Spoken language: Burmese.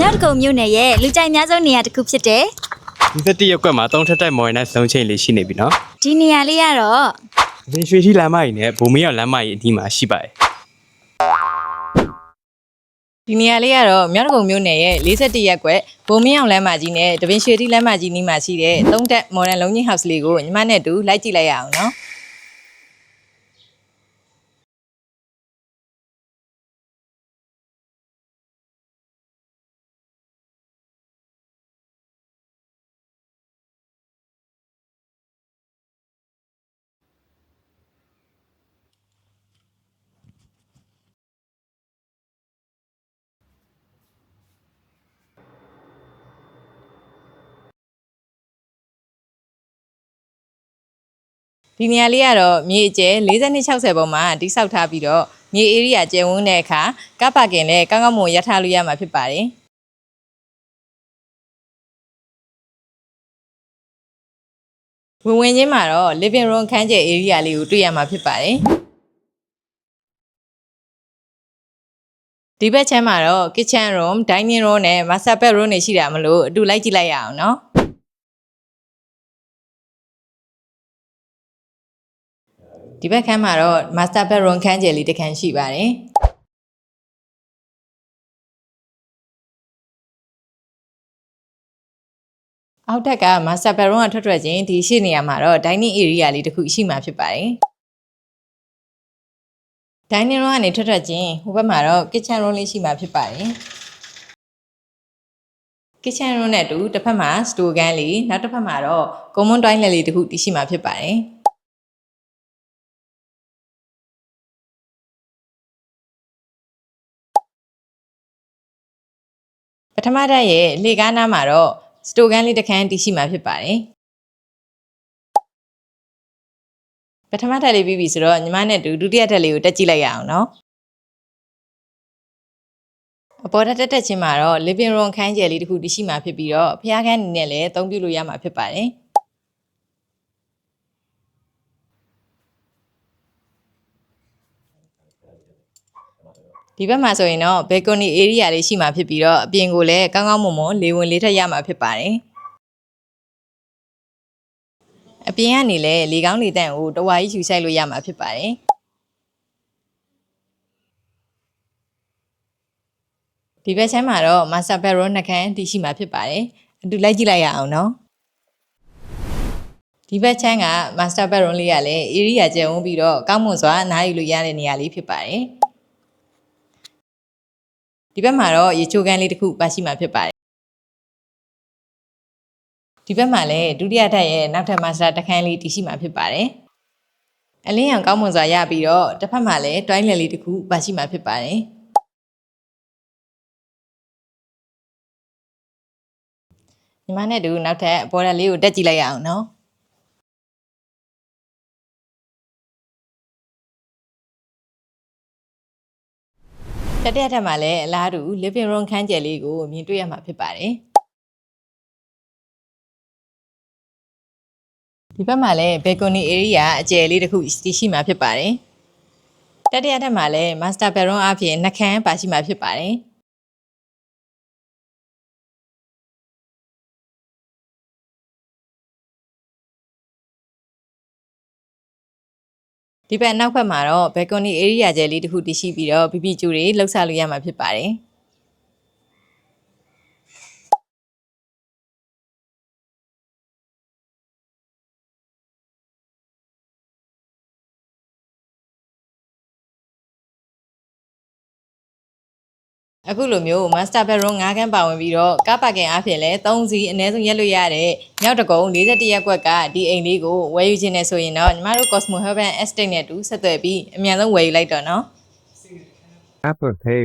နောက်တစ်ခုမြို့နယ်ရဲ့လူကြိုက်များဆုံးနေရာတစ်ခုဖြစ်တယ် ဒီသက်တရက်ကွက်မှာ3ထက်တိုက်မော်ရနဲ့ဆုံးချိန်လေးရှိနေပြီနော် ဒီနေရာလေးကတော့ ဒီရွှေထီလမ်းမကြီးနဲ့ဘုံမရောက်လမ်းမကြီးအဒီမှာရှိပါတယ် ဒီနေရာလေးကတော့မြောက်ဒဂုံမြို့နယ်ရဲ့41ရပ်ကွက်ဘုံမင်းအောင်လမ်းမကြီးနဲ့တပင်ရွှေတီလမ်းမကြီးနီးမှာရှိတဲ့3တက်မော်ဒန်လုံးကြီး house လေးကိုညီမနဲ့တူလိုက်ကြည့်လိုက်ရအောင်နော်ဒီနေရာလေးကတော့မြေအကျယ်40-60ပုံမှာတိဆောက်ထားပြီးတော့မြေ area ကျယ်ဝန်းတဲ့အခါကားပါကင်နဲ့ကောင်းကောင်းမွန်ရထားလို့ရမှာဖြစ်ပါတယ်ဝင်ချင်းမှာတော့ living room ခန်းကျယ် area လေးကိုတွေ့ရမှာဖြစ်ပါတယ်ဒီဘက်ချမ်းမှာတော့ kitchen room, dining room နဲ့ master bedroom တွေရှိတာမလို့အတူလိုက်ကြည့်လိုက်ရအောင်နော်ဒီဘက်ခန်းမှာတော့ master bedroom ခန်းကျယ်လေးတစ်ခန်းရှိပါတယ်အောက်ထက်က master bedroom ကထွက်ချင်းဒီရှိနေရမှာတော့ dining area လေးတစ်ခုရှိမှာဖြစ်ပါတယ် dining room ကနေထွက်ချင်းဟိုဘက်မှာတော့ kitchen room လေးရှိမှာဖြစ်ပါတယ် kitchen room နဲ့အတူတစ်ဖက်မှာ store ခန်းလေးနောက်တစ်ဖက်မှာတော့ common toilet လေးတစ်ခုတည်ရှိမှာဖြစ်ပါတယ်ပထမဓာတ်ရဲ့လေကားနားမှာတော့ store ခန်းလေးတစ်ခန်းတည်ရှိမှာဖြစ်ပါတယ်ပထမဓာတ်လေးပြီးပြီဆိုတော့ညီမနဲ့ဒုတိယဓာတ်လေးကိုတက်ကြည့်လိုက်ရအောင်နော်အပေါ်ဓာတ်တက်ချင်းမှာတော့ living room ခန်းကျယ်လေးတစ်ခုတည်ရှိမှာဖြစ်ပြီးတော့ဖျားခန်းအနေနဲ့လည်းအသုံးပြုလို့ရမှာဖြစ်ပါတယ်ဒီဘက်မှာဆိုရင်တော့ balcony area လေးရှိမှာဖြစ်ပြီးတော့အပြင်ကိုလည်းကောင်းကောင်းမွန်မွန်လေဝင်လေထွက်ရမှာဖြစ်ပါတယ်အပြင်ကနေလည်းလေကောင်းလေတန့်ကိုတဝါကြီးယူဆိုင်လို့ရမှာဖြစ်ပါတယ်ဒီဘက်ချမ်းမှာတော့ master bedroom နှစ်ခန်းတည်ရှိမှာဖြစ်ပါတယ်အတူလိုက်ကြည့်လိုက်ရအောင်နော်ဒီဘက်ချမ်းက master bedroom လေးကလည်း area ကျယ်ဝန်းပြီးတော့ကောင်းမွန်စွာအနားယူလို့ရတဲ့နေရာလေးဖြစ်ပါတယ်ဒီဘက်မှာတော့ရေချိုးခန်းလေးတစ်ခုပါရှိမှာဖြစ်ပါတယ်ဒီဘက်မှာလည်းဒုတိယဓာတ်ရဲ့နောက်ထပ် master တစ်ခန်းလေးတည်ရှိမှာဖြစ်ပါတယ်အလင်းရောင်ကောင်းမွန်စွာရပြီးတော့တစ်ဖက်မှာလည်း toilet လေးတစ်ခုပါရှိမှာဖြစ်ပါတယ်ညီမနဲ့တူနောက်ထပ်ဘော်ဒါလေးကိုတက်ကြည့်လိုက်ရအောင်နော်တတိယထပ်မှာလည်းအလားတူ living room ခန်းကျယ်လေးကိုမြင်တွေ့ရမှာဖြစ်ပါတယ်ဒီဘက်မှာလည်း balcony area အကျယ်လေးတစ်ခုတည်ရှိမှာဖြစ်ပါတယ်တတိယထပ်မှာလည်း master bedroom အပြင်နှစ်ခန်းပါရှိမှာဖြစ်ပါတယ်ဒီဘက်နောက်ဘက်မှာတော့ balcony area ကျယ်လေးတစ်ခုတည်ရှိပြီးတော့ BB ကျူတွေလှုပ်ဆလို့ရမှာဖြစ်ပါတယ်အခုလိုမျိုး master bedroom 5ခန်းပါဝင်ပြီးတော့ကားပါကင်အားဖြင့်လည်း3စီးအနည်းဆုံးရက်လို့ရတဲ့မြောက်ဒဂုံ41ရပ်ကွက်ကဒီအိမ်လေးကိုဝယ်ယူခြင်းနဲ့ဆိုရင်တော့ညီမတို့ Cosmo Heaven Estate နဲ့တူဆက်သွယ်ပြီးအမြန်ဆုံးဝယ်ယူလိုက်တော့နော် Apple Pay